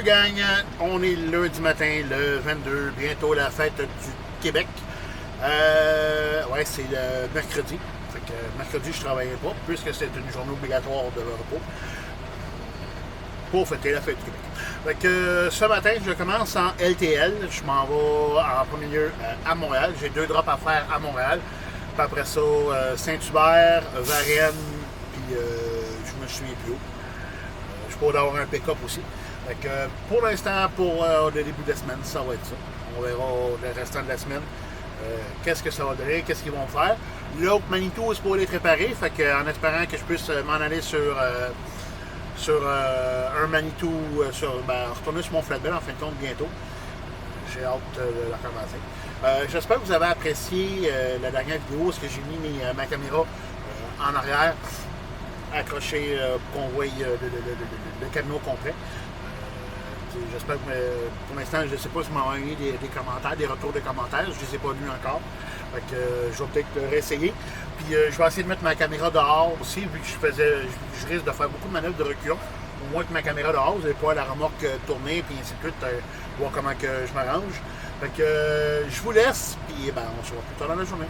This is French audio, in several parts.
gang, on est lundi matin, le 22, bientôt la fête du Québec. Ouais, c'est le mercredi. Fait que mercredi, je ne travaillais pas, puisque c'est une journée obligatoire de repos pour fêter la fête du Québec. Fait que ce matin, je commence en LTL. Je m'en vais en premier lieu à Montréal. J'ai 2 drops à faire à Montréal. Puis après ça, Saint-Hubert, Varennes, puis je me souviens plus où. Je pourrais avoir un pick-up aussi. Fait que, pour l'instant, pour le début de la semaine, ça va être ça. On verra le restant de la semaine. Qu'est-ce que ça va donner, qu'est-ce qu'ils vont faire. L'autre Manitou est pour être réparé. Fait que, en espérant que je puisse m'en aller sur un Manitou, retourner sur mon flatbed en fin de compte bientôt. J'ai hâte de la commencer. J'espère que vous avez apprécié la dernière vidéo, parce que j'ai mis ma caméra en arrière, accrochée pour qu'on voie le camion complet. J'espère que pour l'instant, je ne sais pas si vous m'avez envoyé des commentaires, des retours de commentaires. Je ne les ai pas lus encore. Fait que, je vais peut-être le réessayer. Puis je vais essayer de mettre ma caméra dehors aussi, vu que je risque de faire beaucoup de manœuvres de reculons. Au moins que ma caméra dehors, vous n'avez pas la remorque tourner, puis ainsi de suite, voir comment que je m'arrange. Fait que je vous laisse, puis on se voit plus tard dans la journée.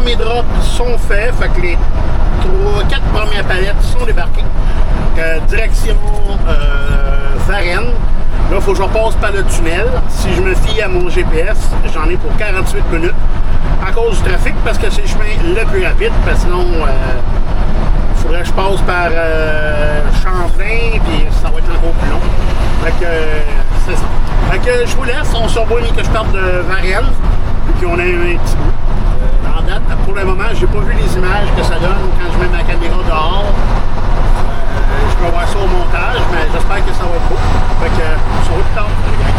premiers drops sont faits, fait que les 4 premières palettes sont débarquées. Direction Varennes. Là, il faut que je repasse par le tunnel. Si je me fie à mon GPS, j'en ai pour 48 minutes à cause du trafic, parce que c'est le chemin le plus rapide, parce que sinon, il faudrait que je passe par Champlain, puis ça va être encore plus long. Fait que, c'est ça. Fait que je vous laisse, on se revoit que je parte de Varennes, puis on a un petit bout. En date, pour le moment, j'ai pas vu les images que ça donne quand je mets ma caméra dehors. Je peux voir ça au montage, mais j'espère que ça va être beau. Fait que, on se revoit plus tard, les gars.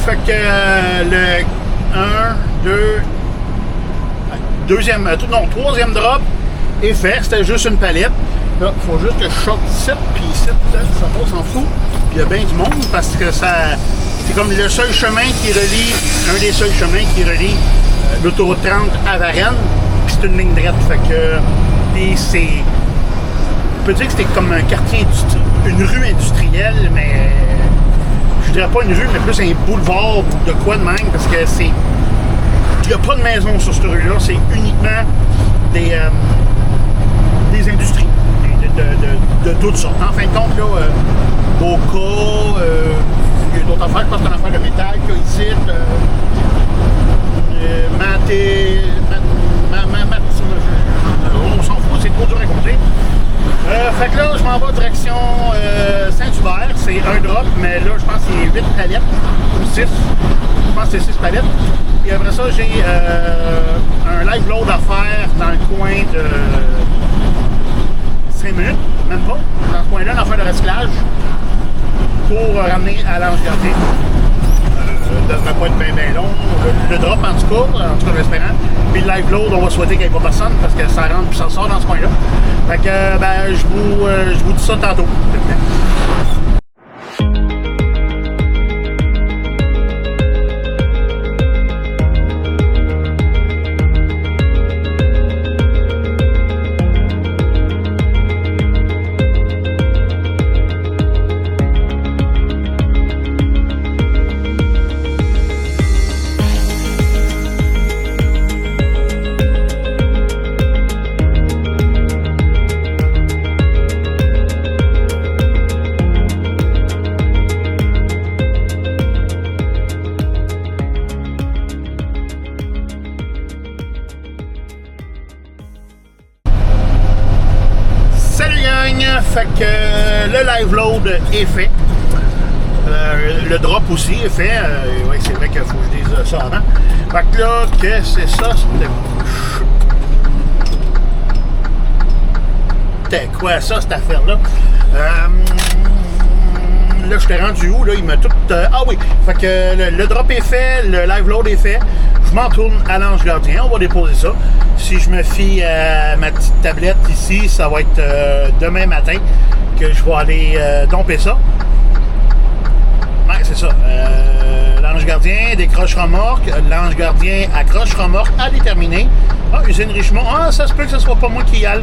Fait que le 1, 2, troisième drop est fait. C'était juste une palette. Là, il faut juste que je sorte ici, puis ici, ça passe en fou. Puis il y a bien du monde parce que ça. C'est comme le seul chemin qui relie, un des seuls chemins qui relie l'autoroute 30 à Varennes. Puis c'est une ligne droite. Fait que. Et c'est. On peut dire que c'était comme un quartier une rue industrielle, mais je dirais pas une rue, mais plus un boulevard de quoi de même, parce que c'est n'y a pas de maison sur cette rue-là, c'est uniquement des industries de toutes sortes. En fin de compte, là, Boca, il y a d'autres affaires, je pense que c'est une affaire de métal qu'il y a ici, on s'en fout, c'est trop dur à compter. Fait que là, je m'en vais direction Saint-Hubert, c'est un drop, mais là, je pense que c'est 8 palettes, ou 6, je pense que c'est 6 palettes. Et après ça, j'ai un live load à faire dans le coin de 5 minutes, même pas, dans ce coin-là, une affaire de recyclage, pour ramener à l'Ange-Gardien. Ça ne devrait pas être bien long. Le drop, en tout cas, l'espérant. Puis le live load, on va souhaiter qu'il n'y ait pas personne parce que ça rentre puis ça sort dans ce coin-là. Fait que, ben, je vous dis ça tantôt. Fait que le live load est fait. Le drop aussi est fait. Ouais, c'est vrai qu'il faut que je dise ça avant. Fait que là, que c'est ça? C'était quoi ça, cette affaire-là? Là, je t'ai rendu où? Là, il m'a tout... Ah oui! Fait que le drop est fait, le live load est fait. Je m'en tourne à l'Ange-Gardien. On va déposer ça. Si je me fie à ma petite tablette ici, ça va être demain matin que je vais aller domper ça. Ouais, c'est ça. L'Ange-Gardien décroche remorque. L'Ange-Gardien accroche remorque à déterminer. Ah, usine Richemont. Ah, ça se peut que ce soit pas moi qui y aille.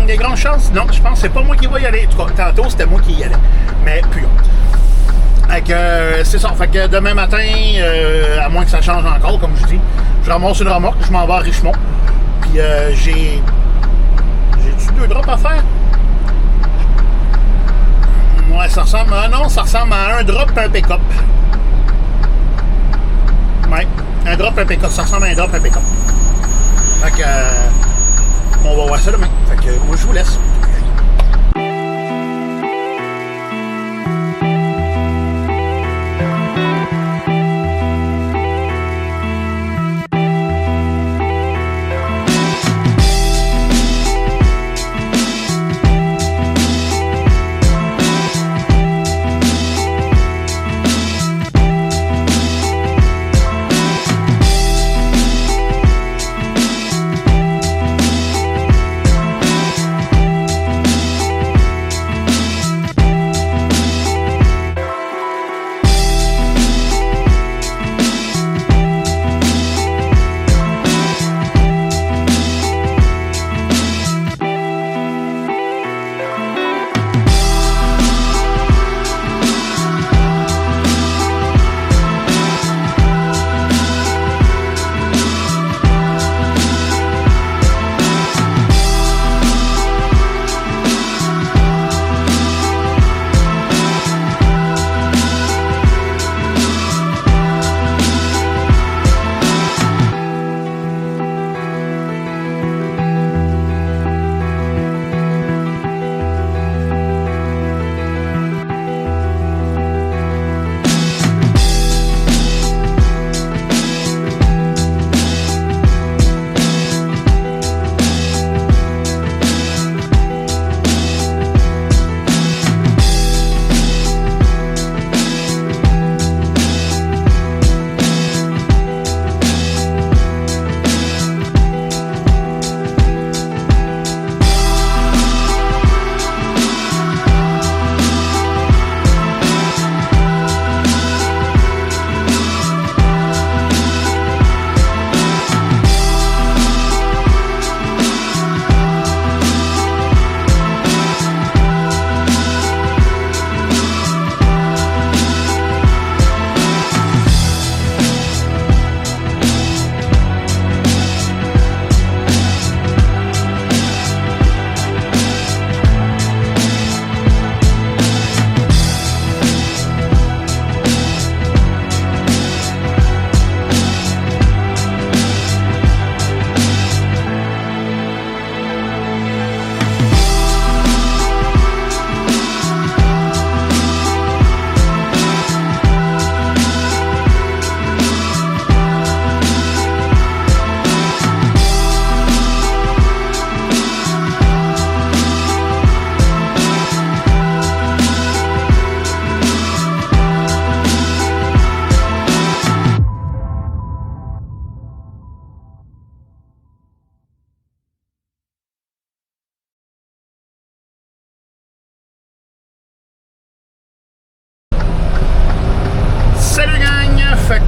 Des grandes chances. Non, je pense que c'est pas moi qui vais y aller. En tout cas, tantôt, c'était moi qui y allais. Mais plus haut. Fait que c'est ça. Fait que demain matin, à moins que ça change encore, comme je dis, je ramasse une remorque, je m'en vais à Richemont. Puis j'ai-tu 2 drops à faire? Ouais, ça ressemble à... Non, ça ressemble à un drop et un pick-up. Ouais, un drop et un pick-up. Ça ressemble à un drop et un pick-up. Fait que... on va voir ça demain. Fait que moi, je vous laisse.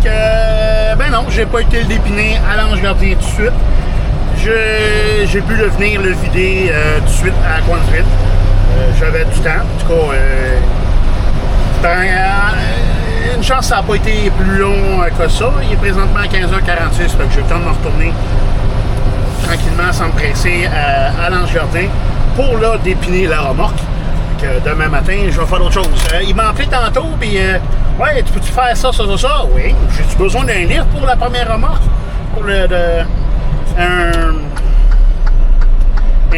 que, ben non, j'ai pas été le dépiner à l'Ange Gardien tout de suite. J'ai pu le venir le vider tout de suite à Coinsville. J'avais du temps. En tout cas, une chance, ça n'a pas été plus long que ça. Il est présentement à 15h46, fait que j'ai le temps de me retourner tranquillement sans me presser à l'Ange Gardien pour là dépiner la remorque. Que demain matin, je vais faire d'autres choses. Il m'a appelé tantôt, puis ouais, tu peux-tu faire ça? Oui. J'ai-tu besoin d'un livre pour la première remorque? Pour un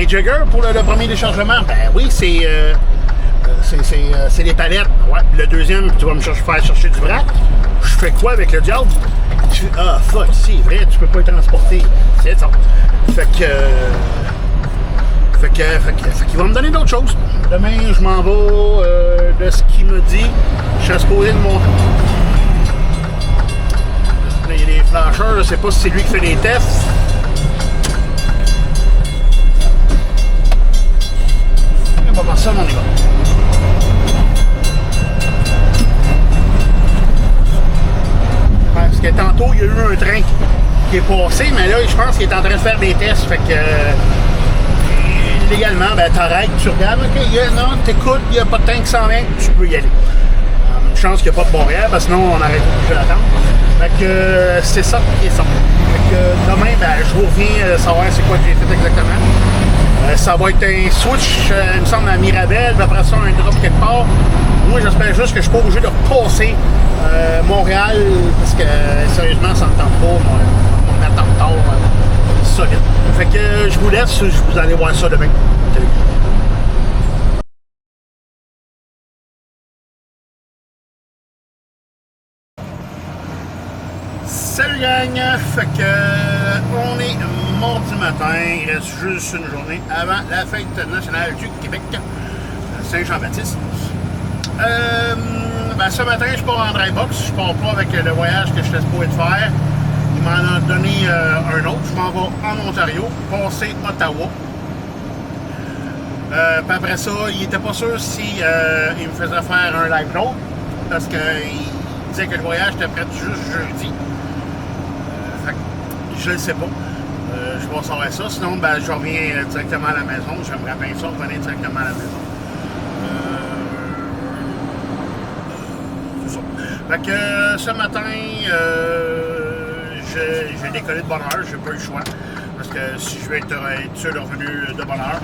jagger pour le premier déchargement? Ben oui, c'est des palettes. Ouais. Le deuxième, tu vas me faire chercher du vrac. Je fais quoi avec le diable? Ah, fuck, c'est vrai, tu peux pas le transporter. C'est ça. Fait qu'il va me donner d'autres choses. Demain, je m'en vais de ce qu'il me dit. Je suis supposé de monter. Là, il y a des flasheurs, je sais pas si c'est lui qui fait des tests. On va voir ça, on y va. Parce que tantôt, il y a eu un train qui est passé, mais là, je pense qu'il est en train de faire des tests. Fait que légalement, ben t'arrêtes, tu regardes, ok, non, t'écoutes, il n'y a pas de train qui s'en vient, tu peux y aller. Une chance qu'il n'y a pas de barrière, parce que sinon on arrête obligé d'attendre. Fait que c'est ça qui est ça. Fait que demain, ben, je vous reviens savoir c'est quoi que j'ai fait exactement. Ça va être un switch, il me semble, à Mirabel, puis après ça, un drop quelque part. Moi, j'espère juste que je ne suis pas obligé de repasser Montréal, parce que sérieusement, ça ne me tente pas. On va me mettre en retard solide. Fait que je vous laisse, vous allez voir ça demain. Salut. Salut gang! Fait que on est mardi matin, il reste juste une journée avant la fête nationale du Québec, Saint-Jean-Baptiste. Ben, ce matin, je pars en dry box, je pars pas avec le voyage que je suis supposé de faire. Il m'en a donné un autre, je m'en vais en Ontario, passer Ottawa. Puis après ça, il était pas sûr si il me faisait faire un live load, parce qu'il disait que le voyage était prêt juste jeudi. Fait que je ne sais pas. Je vais savoir ça. Sinon, ben, je reviens directement à la maison. J'aimerais bien ça, revenir directement à la maison. C'est ça. Fait que ce matin, j'ai décollé de bonne heure. J'ai pas eu le choix. Parce que si je veux être sûr de revenir de bonne heure.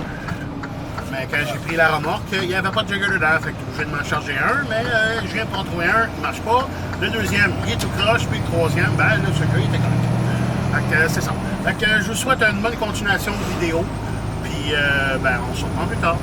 Mais quand j'ai pris la remorque, il n'y avait pas de jagger dedans. Fait que je viens de m'en charger un. Mais je viens pour en trouver un qui ne marche pas. Le deuxième, il est tout croche. Puis le troisième, ben là, celui-là, il était correct. Fait que c'est ça. Fait que je vous souhaite une bonne continuation de vidéo. Puis ben, on se reprend plus tard.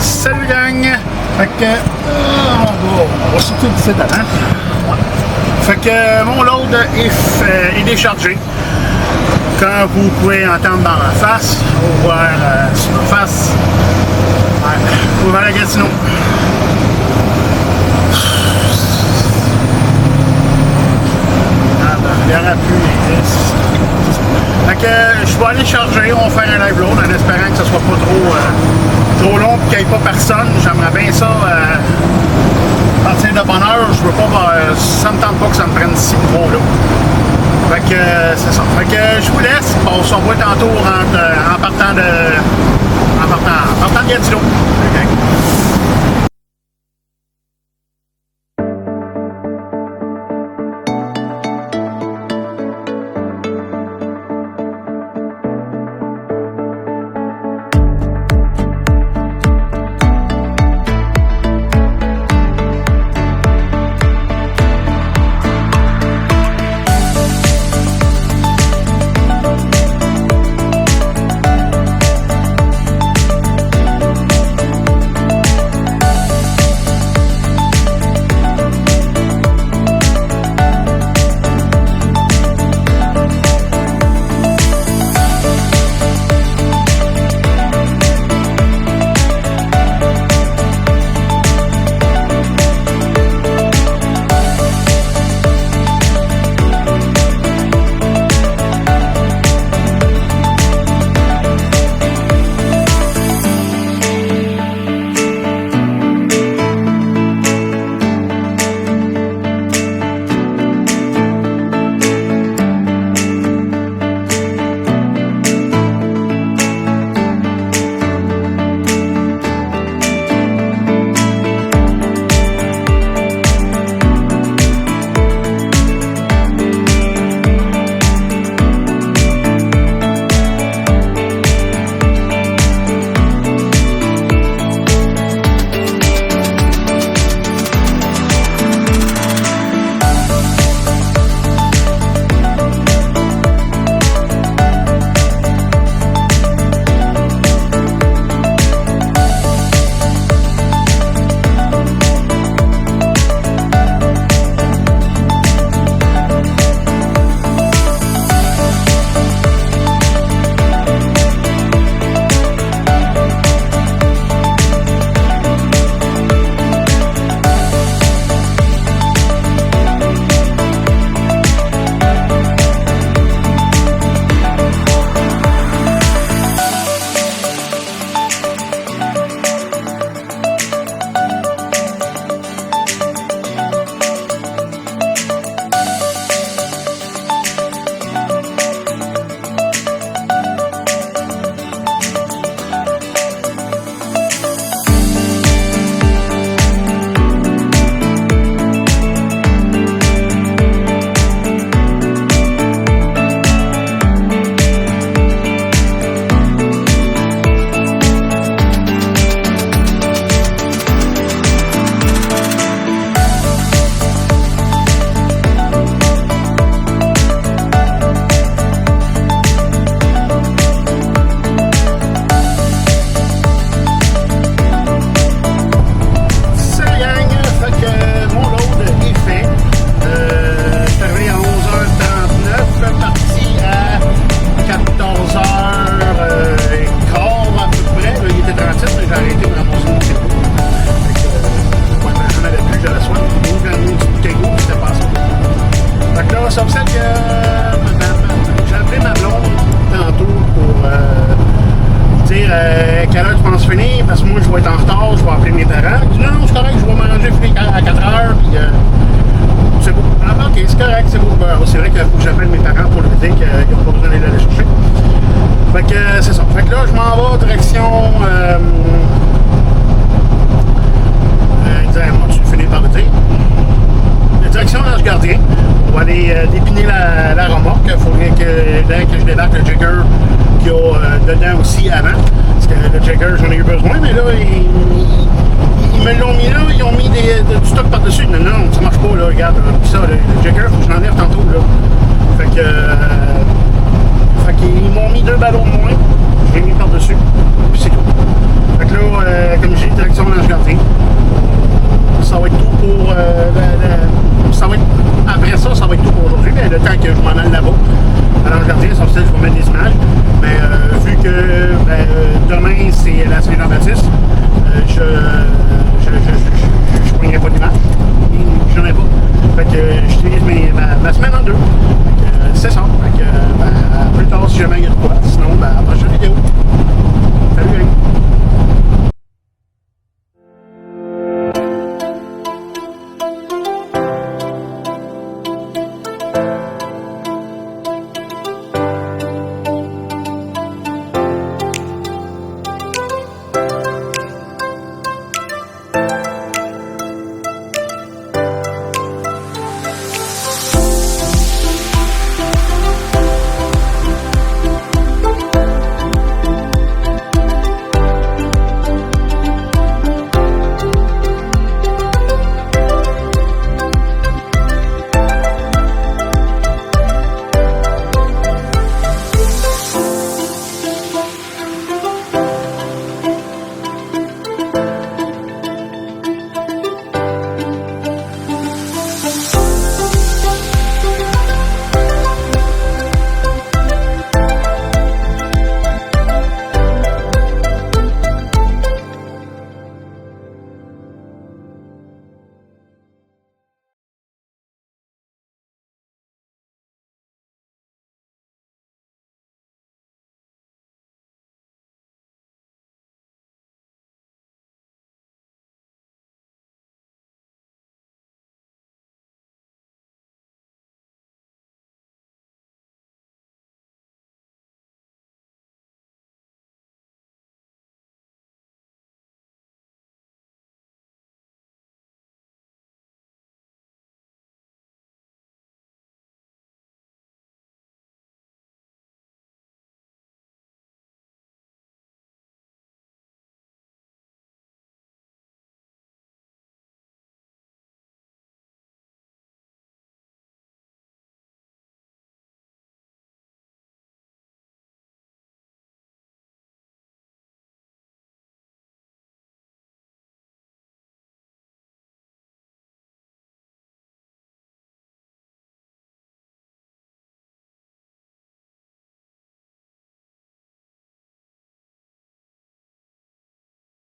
Salut gang! Fait que on va sortir d'ici d'avant. Fait que mon load est déchargé. Comme vous pouvez entendre dans ma face, ou voir sur ma face, vous voir la Gatineau. Il y aura plus. Fait que je vais aller charger, on va faire un live load en espérant que ce soit pas trop long et qu'il n'y ait pas personne. J'aimerais bien ça partir de bonne heure. Je veux pas, ça me tente pas que ça me prenne si gros là. Fait que c'est ça. Fait que je vous laisse. On se revoit tantôt en partant de Gatineau. Okay. Fait que là, je m'en vais direction... tu finis par le dire. Direction l'Ange Gardien. On va aller dépiner la remorque. Il faudrait que je débarque le Jagger qu'il y a dedans aussi avant. Parce que le Jagger, j'en ai eu besoin, mais là, ils me l'ont mis là, ils ont mis du stock par-dessus. Non, non, ça marche pas, là, regarde. Puis ça, le Jagger, faut que je l'enlève tantôt, là. Fait qu'ils m'ont mis 2 ballons de moins. Je l'ai mis par-dessus. Puis c'est tout. Fait que là, comme je dis, direction l'Ange Gardien. Ça va être tout pour... après ça va être tout pour aujourd'hui. Mais le temps que je m'en aille là-bas, à l'Ange Gardien, ça je vais mettre des images. Mais vu que demain, c'est la Saint-Jean-Baptiste, je